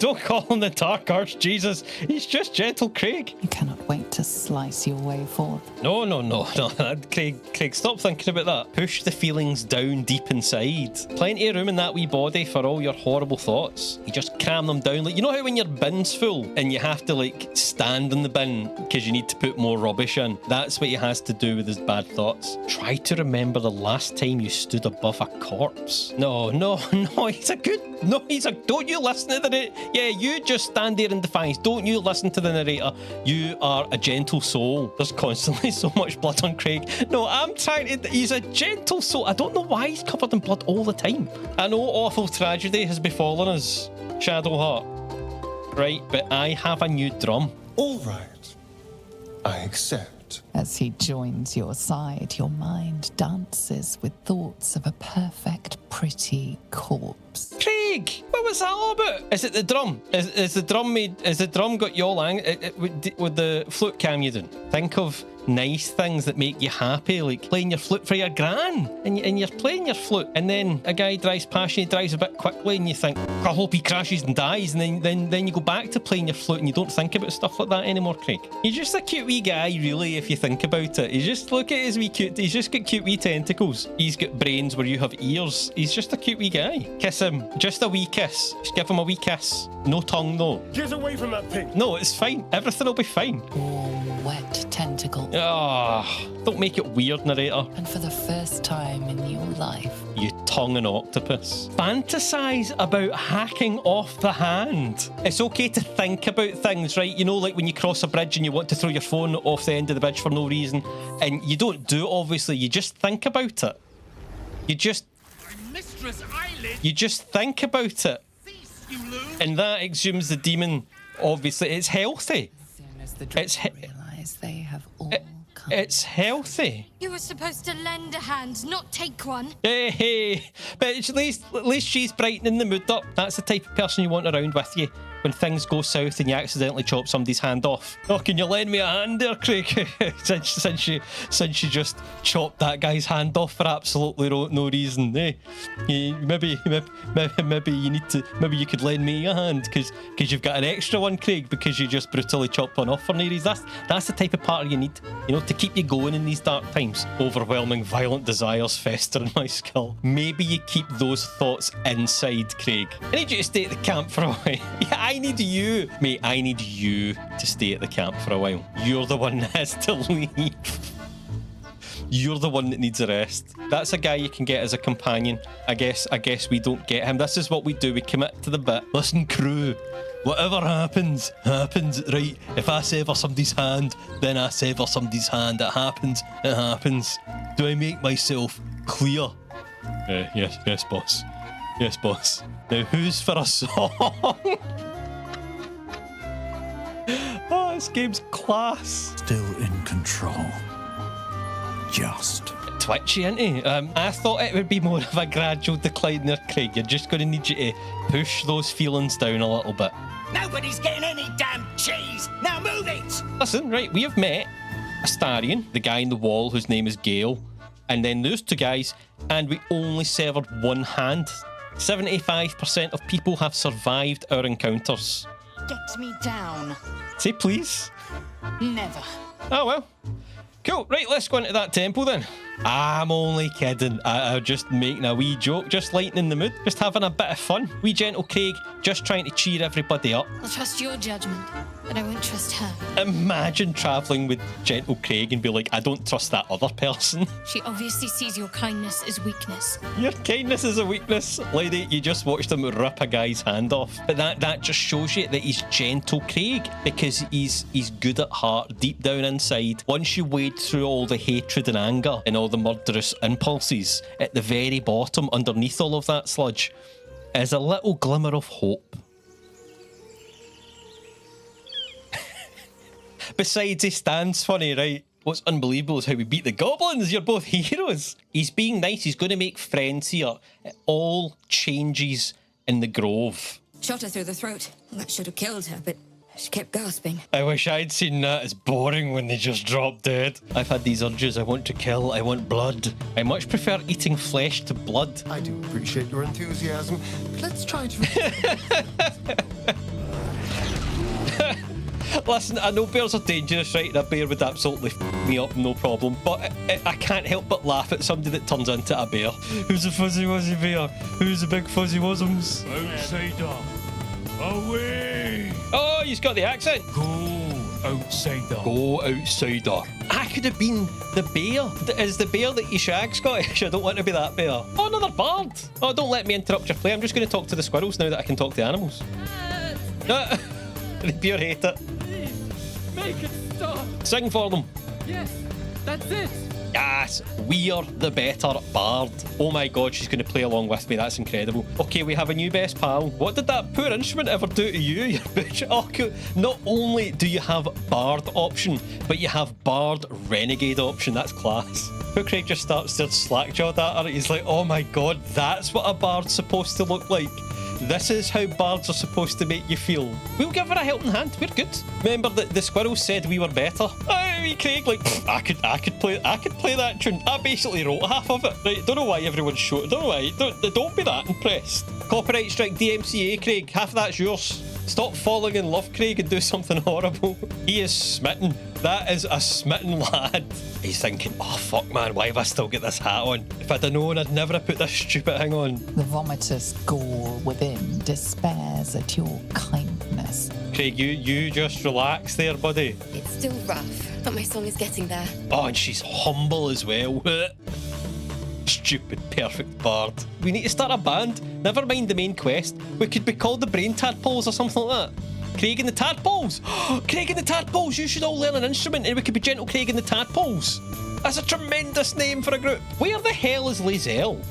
Don't call him the Dark Archjesus. He's just gentle Craig. You cannot wait to slice your way forth. No. Craig, stop thinking about that. Push the feelings down deep inside. Plenty of room in that wee body for all your horrible thoughts. You just cram them down. Like, you know how when your bin's full and you have to like stand in the bin because you need to put more rubbish in? That's what he has to do with his bad thoughts. Try to remember the last time you stood above a corpse. No, he's a good... No, don't you listen to the... Yeah, you just stand there in defiance. Don't you listen to the narrator. You are a gentle soul. There's constantly so much blood on Craig. No, I'm trying to... He's a gentle soul. I don't know why he's covered in blood all the time. I know awful tragedy has befallen us, Shadowheart. Right, but I have a new drum. All right. I accept. As he joins your side, your mind dances with thoughts of a perfect, pretty corpse. Craig, what was that all about? Is it the drum? Is the drum made? Is the drum got you all angry? With the flute cam you done? Think of nice things that make you happy, like playing your flute for your gran, and you're playing your flute, and then a guy drives past you, he drives a bit quickly, and you think, I hope he crashes and dies, and then you go back to playing your flute, and you don't think about stuff like that anymore, Craig. He's just a cute wee guy, really, if you think about it. He's just, look at his wee cute, he's just got cute wee tentacles. He's got brains where you have ears. He's just a cute wee guy. Kiss him. Just a wee kiss. Just give him a wee kiss. No tongue, though. Get away from that thing. No, it's fine. Everything will be fine. Warm, wet tentacle. Don't make it weird, narrator. And for the first time in your life, You tongue an octopus. Fantasize about hacking off the hand. It's okay to think about things, right? You know, like when you cross a bridge and you want to throw your phone off the end of the bridge for no reason, and you don't do it, obviously, you just think about it. You just think about it. And that exhumes the demon. Obviously, it's healthy. as soon as the dream realize they have all come. It's healthy. You were supposed to lend a hand, not take one. Hey, but at least she's brightening the mood up. That's the type of person you want around with you when things go south and you accidentally chop somebody's hand off. Oh, can you lend me a hand there, Craig? since you just chopped that guy's hand off for absolutely no reason. Eh? Maybe you need to. Maybe you could lend me a hand because you've got an extra one, Craig, because you just brutally chopped one off for no reason. That's the type of partner you need, you know, to keep you going in these dark times. Overwhelming violent desires fester in my skull. Maybe you keep those thoughts inside, Craig. I need you to stay at the camp for a while. Yeah, I need you. Mate, I need you to stay at the camp for a while. You're the one that has to leave. You're the one that needs a rest. That's a guy you can get as a companion. I guess we don't get him. This is what we do. We commit to the bit. Listen, crew. Whatever happens, right? If I sever somebody's hand, then I sever somebody's hand. It happens. Do I make myself clear? Yes, boss. Yes, boss. Now, who's for a song? Oh, this game's class. Still in control. Just. Twitchy, isn't he? I thought it would be more of a gradual decline there, Craig. You're just going to need you to push those feelings down a little bit. Nobody's getting any damn cheese! Now move it! Listen, right, we have met Astarion, the guy in the wall whose name is Gale, and then those two guys, and we only severed one hand. 75% of people have survived our encounters. Get me down. Say please. Never. Oh, well. Cool. Right, let's go into that temple then. I'm only kidding. I'm just making a wee joke, just lightening the mood, just having a bit of fun. Wee gentle Craig, just trying to cheer everybody up. I'll trust your judgment, but I won't trust her. Imagine travelling with gentle Craig and be like, I don't trust that other person. She obviously sees your kindness as weakness. Your kindness is a weakness. Lady, you just watched him rip a guy's hand off. But that just shows you that he's gentle Craig, because he's good at heart, deep down inside. Once you wade through all the hatred and anger and all the murderous impulses, at the very bottom, underneath all of that sludge, is a little glimmer of hope. Besides, he stands funny, right? What's unbelievable is how we beat the goblins. You're both heroes. He's being nice. He's going to make friends here. It all changes in the grove. Shot her through the throat. That should have killed her, but she kept gasping. I wish I'd seen that. It's boring when they just drop dead. I've had these urges. I want to kill. I want blood. I much prefer eating flesh to blood. I do appreciate your enthusiasm. Let's try to... Listen, I know bears are dangerous, right? And a bear would absolutely f me up, no problem. But I can't help but laugh at somebody that turns into a bear. Who's a fuzzy wuzzy bear? Who's the big fuzzy wuzzums? Outsider. Away. Oh, he's got the accent. Go, outsider. Go, outsider. I could have been the bear. Is the bear that you shag, Scottish? I don't want to be that bear. Oh, another bard. Oh, don't let me interrupt your play. I'm just going to talk to the squirrels now that I can talk to animals. The bear hate it. Make it stop. Sing for them. Yes, that's it. Yes, we're the better bard. Oh my god, she's going to play along with me. That's incredible. Okay, we have a new best pal. What did that poor instrument ever do to you, you bitch? Oh, cool. Not only do you have bard option, but you have bard renegade option. That's class. Poor Craig just starts to slack-jawed at her. He's like, oh my god, that's what a bard's supposed to look like. This is how bards are supposed to make you feel. We'll give her a helping hand. We're good. Remember that the squirrels said we were better. I mean, Craig, like, I could play that tune. I basically wrote half of it. Right? Don't know why everyone's short. Don't know why. Don't be that impressed. Copyright strike DMCA, Craig. Half of that's yours. Stop falling in love, Craig, and do something horrible. He is smitten. That is a smitten lad. He's thinking, oh fuck man, why have I still got this hat on? If I'd have known, I'd never have put this stupid thing on. The vomitous gore within despairs at your kindness. Craig, you just relax there, buddy. It's still rough, but my song is getting there. Oh, and she's humble as well. Stupid perfect bard. We need to start a band. Never mind the main quest. We could be called the Brain Tadpoles or something like that. Craig and the Tadpoles. Craig and the Tadpoles. You should all learn an instrument and we could be Gentle Craig and the Tadpoles. That's a tremendous name for a group. Where the hell is Lae'zel?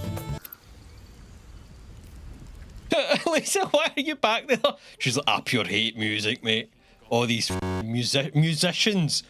Lae'zel, why are you back there? She's like, I pure hate music, mate. All these musicians.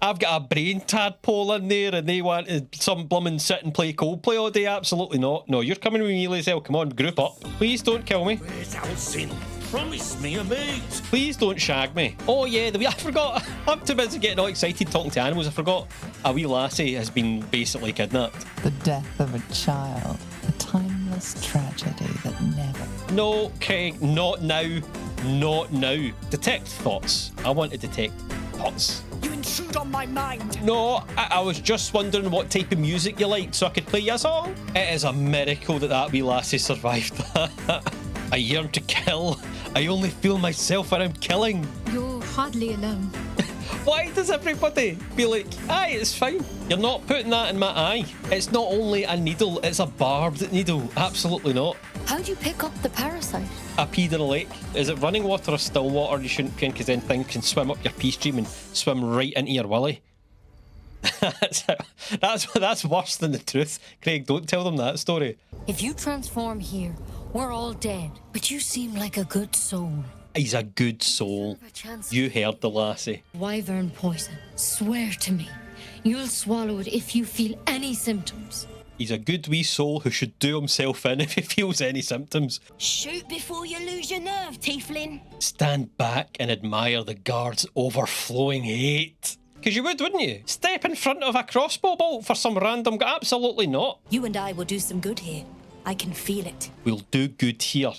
I've got a brain tadpole in there and they want to some blummin' sit and play Coldplay all day. Absolutely not. No, you're coming with me, Lae'zel. Come on, group up. Please don't kill me. Where's Alcin? Promise me a mate. Please don't shag me. Oh yeah, I forgot. I'm too busy getting all excited talking to animals. I forgot a wee lassie has been basically kidnapped. The death of a child. A timeless tragedy that never... No, Craig, not now. Not now. Detect thoughts. I want to detect thoughts. You intrude on my mind. No, I was just wondering what type of music you liked so I could play you a song. It is a miracle that wee lassie survived that. I yearn to kill. I only feel myself when I'm killing. You're hardly alone. Why does everybody be like, aye, it's fine? You're not putting that in my eye. It's not only a needle, it's a barbed needle. Absolutely not. How'd you pick up the parasite? I peed in a lake. Is it running water or still water? You shouldn't pee in because then things can swim up your pee stream and swim right into your willy. That's worse than the truth. Craig, don't tell them that story. If you transform here, we're all dead. But you seem like a good soul. He's a good soul. You heard the lassie. Wyvern poison. Swear to me, you'll swallow it if you feel any symptoms. He's a good wee soul who should do himself in if he feels any symptoms. Shoot before you lose your nerve, Tiefling. Stand back and admire the guard's overflowing hate. Because you would, wouldn't you? Step in front of a crossbow bolt for some random... Absolutely not. You and I will do some good here. I can feel it. We'll do good here.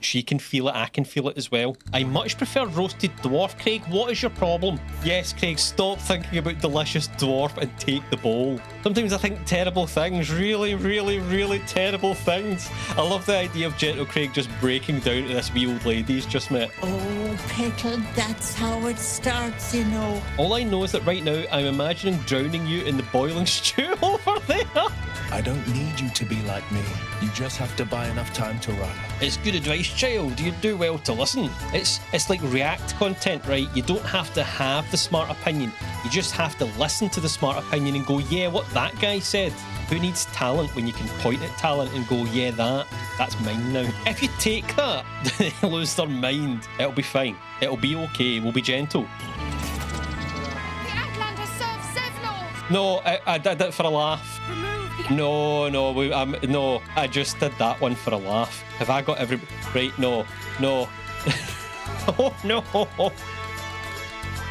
She can feel it, I can feel it as well. I much prefer roasted dwarf, Craig. What is your problem? Yes, Craig, stop thinking about delicious dwarf and take the bowl. Sometimes I think terrible things, really, really, really terrible things. I love the idea of Gentle Craig just breaking down to this wee old lady he's just met. Oh, Petal, that's how it starts, you know. All I know is that right now I'm imagining drowning you in the boiling stew over there. I don't need you to be like me. You just have to buy enough time to run. It's good advice, child. You do well to listen. It's like React content, right? You don't have to have the smart opinion. You just have to listen to the smart opinion and go, yeah, what that guy said. Who needs talent when you can point at talent and go, yeah, that's mine now. If you take that, they lose their mind. It'll be fine. It'll be okay. We'll be gentle. The Outlander serves Zevlor! No, I did it for a laugh. No, no, I just did that one for a laugh. Have I got every... Right, no. Oh, no.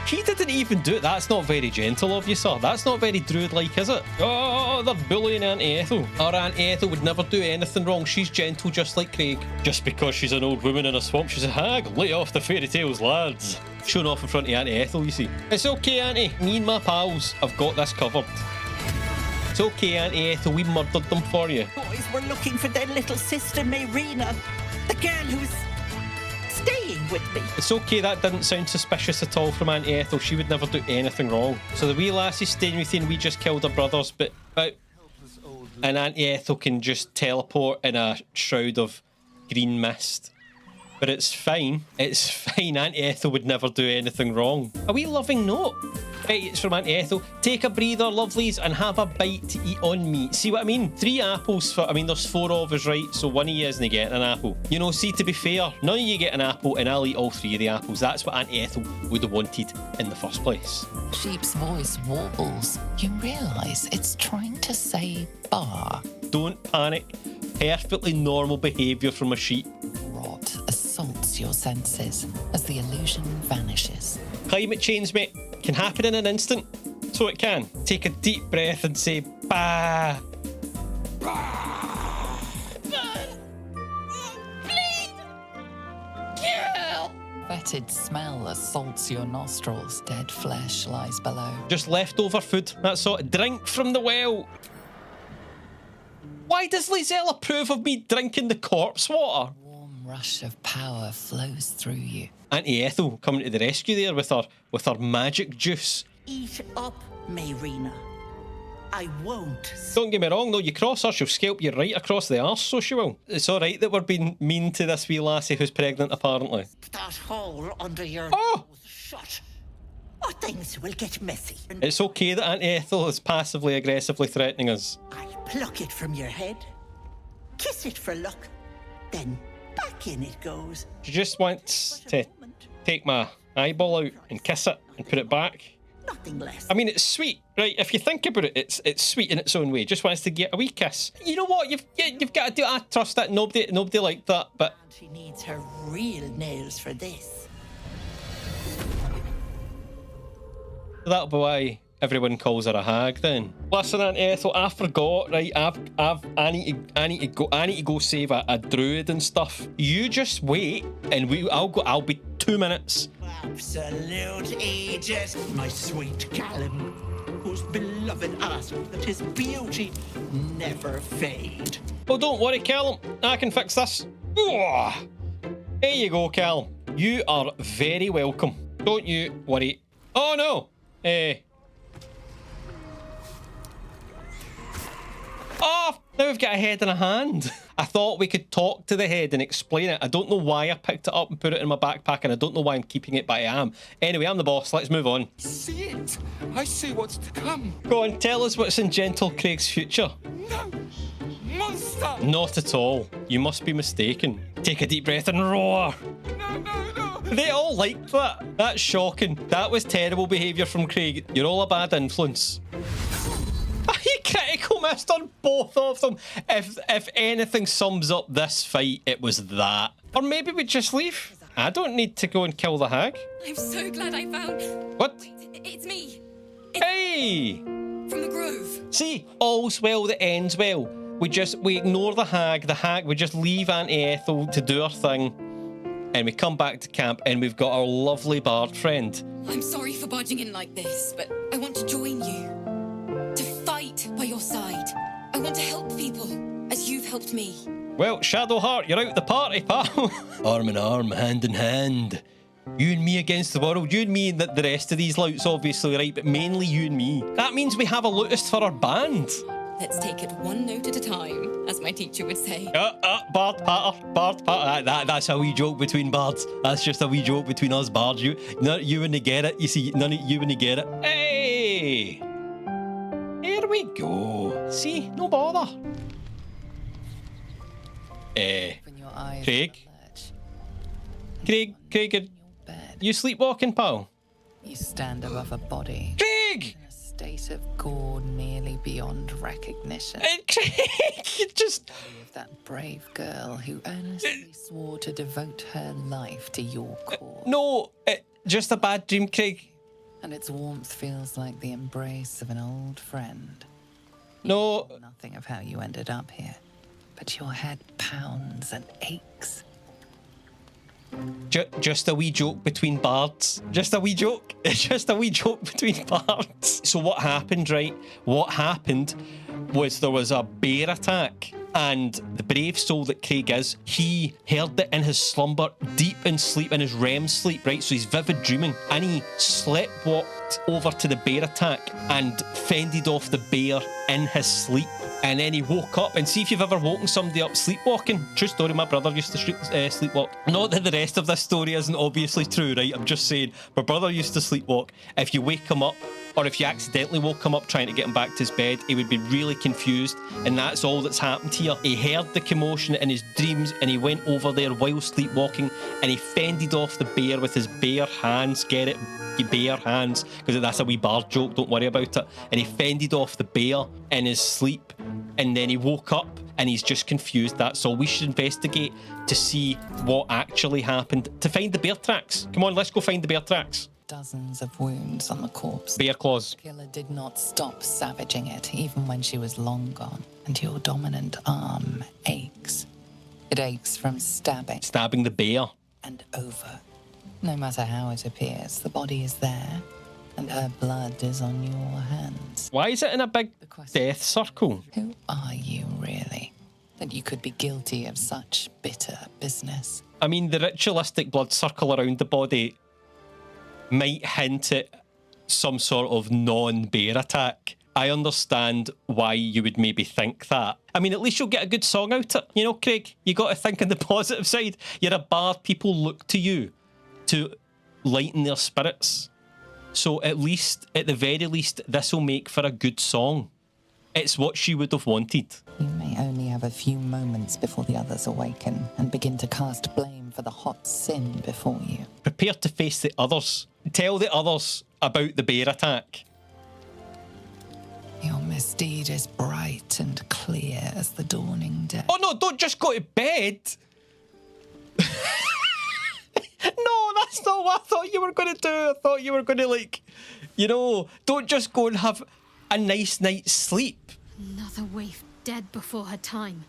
He didn't even do it. That's not very gentle of you, sir. That's not very druid-like, is it? Oh, they're bullying Auntie Ethel. Our Auntie Ethel would never do anything wrong. She's gentle just like Craig. Just because she's an old woman in a swamp, she's a hag. Lay off the fairy tales, lads. Showing off in front of Auntie Ethel, you see. It's okay, Auntie. Me and my pals have got this covered. It's okay, Auntie Ethel. We murdered them for you. Boys were looking for their little sister, Mayrina, the girl who's staying with me. It's okay, that didn't sound suspicious at all from Auntie Ethel. She would never do anything wrong. So the wee lassie's staying with you and we just killed her brothers, but and Auntie Ethel can just teleport in a shroud of green mist. But it's fine. It's fine. Auntie Ethel would never do anything wrong. A wee loving note. Right, it's from Auntie Ethel. Take a breather, lovelies, and have a bite to eat on me. See what I mean? 3 apples for... I mean, there's 4 of us, right? So one of you isn't getting an apple. You know, see, to be fair, none of you get an apple, and I'll eat all 3 of the apples. That's what Auntie Ethel would have wanted in the first place. Sheep's voice warbles. You realise it's trying to say bar. Don't panic. Perfectly normal behaviour from a sheep. Rot assaults your senses as the illusion vanishes. Climate change, mate, can happen in an instant. So it can. Take a deep breath and say, bah. Fetid smell assaults your nostrils. Dead flesh lies below. Just leftover food, that's all. Drink from the well. Why does Lizelle approve of me drinking the corpse water? Warm rush of power flows through you. Auntie Ethel coming to the rescue there with her magic juice. Eat up, Mayrina. I won't. Don't get me wrong though, you cross her, she'll scalp you right across the arse, so she will. It's alright that we're being mean to this wee lassie who's pregnant, apparently. That hole under your Oh! nose shut, or things will get messy. It's okay that Auntie Ethel is passively aggressively threatening us. I'll pluck it from your head, kiss it for luck, then back in it goes. She just wants to take my eyeball out and kiss it and put it back. Nothing less. I mean, it's sweet, right? If you think about it, it's sweet in its own way. Just wants to get a wee kiss. You know what? You've got to do. I trust that. Nobody liked that, but She needs her real nails for this. that'll be why everyone calls her a hag. Then listen, Auntie Ethel, I forgot. Right, I need to go save a druid and stuff. You just wait, and I'll be 2 minutes. Absolute aegis, my sweet Callum, whose beloved asked that his beauty never fade. Oh, don't worry, Callum. I can fix this. There you go, Callum. You are very welcome. Don't you worry. Oh no. Oh, now we've got a head and a hand. I thought we could talk to the head and explain it. I don't know why I picked it up and put it in my backpack, and I don't know why I'm keeping it, but I am. Anyway, I'm the boss. Let's move on. See it? I see what's to come. Go on, tell us what's in Gentle Craig's future. No! Monster! Not at all. You must be mistaken. Take a deep breath and roar. No! They all liked that. That's shocking. That was terrible behaviour from Craig. You're all a bad influence. He critical missed on both of them. If anything sums up this fight, it was that. Or maybe we just leave. I don't need to go and kill the hag. I'm so glad I found... What? Wait, it's me. Hey! From the grove. See, all's well that ends well. We ignore the hag. We just leave Auntie Ethel to do her thing. And we come back to camp and we've got our lovely bard friend. I'm sorry for barging in like this, but I want to join you. To fight by your side. I want to help people, as you've helped me. Well, Shadowheart, you're out the party, pal. Arm in arm, hand in hand. You and me against the world. You and me and the rest of these louts, obviously, right? But mainly you and me. That means we have a lutist for our band. Let's take it one note at a time, as my teacher would say. Bard patter. That's a wee joke between bards. That's just a wee joke between us bards. You wouldn't get it. You see, none of you wouldn't get it. Hey! Here we go. See, no bother. Open your eyes Craig, you sleepwalking, pal? You stand above a body. Craig! In a state of gore nearly beyond recognition. Craig, you just... Of that brave girl who earnestly swore to devote her life to your cause. No, just a bad dream, Craig. And its warmth feels like the embrace of an old friend. No. Nothing of how you ended up here, but your head pounds and aches. Just a wee joke between bards. Just a wee joke. It's just a wee joke between bards. So what happened, right? What happened was there was a bear attack, and the brave soul that Craig is, he heard it in his slumber, deep in sleep, in his REM sleep, right? So he's vivid dreaming, and he sleptwalked over to the bear attack and fended off the bear in his sleep. And then he woke up, and see if you've ever woken somebody up sleepwalking. True story, my brother used to sleepwalk. Not that the rest of this story isn't obviously true, right? I'm just saying, my brother used to sleepwalk. If you wake him up, or if you accidentally woke him up trying to get him back to his bed, he would be really confused, and that's all that's happened here. He heard the commotion in his dreams, and he went over there while sleepwalking, and he fended off the bear with his bare hands. Get it? Bare hands, because that's a wee bard joke, don't worry about it. And he fended off the bear in his sleep, and then he woke up and he's just confused. That's all. We should investigate to see what actually happened, to find the bear tracks. Come on, let's go find the bear tracks. Dozens of wounds on the corpse. Bear claws. The killer did not stop savaging it, even when she was long gone. And your dominant arm aches. It aches from stabbing. Stabbing the bear. And over. No matter how it appears, the body is there, and her blood is on your hands. Why is it in a big death circle? Who are you, really, that you could be guilty of such bitter business? I mean, the ritualistic blood circle around the body might hint at some sort of non-bear attack. I understand why you would maybe think that. I mean, at least you'll get a good song out of it. You know, Craig, you got to think on the positive side. You're a bard, people look to you to lighten their spirits. So at the very least, this will make for a good song. It's what she would have wanted. You may only have a few moments before the others awaken and begin to cast blame for the hot sin before you. Prepare to face the others. Tell the others about the bear attack. Your misdeed is bright and clear as the dawning day. Oh no, don't just go to bed. No, that's not what I thought you were going to do. I thought you were going to, don't just go and have a nice night's sleep. Another waif dead before her time.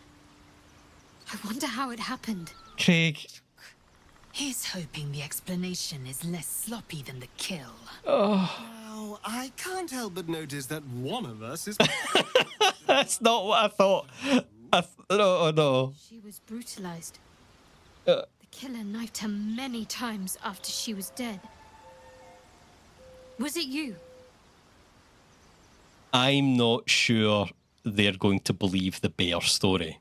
I wonder how it happened. Craig. He's hoping the explanation is less sloppy than the kill. Oh. Now, I can't help but notice that one of us is... That's not what I thought. No. She was brutalized. The killer knifed her many times after she was dead. Was it you? I'm not sure they're going to believe the bear story.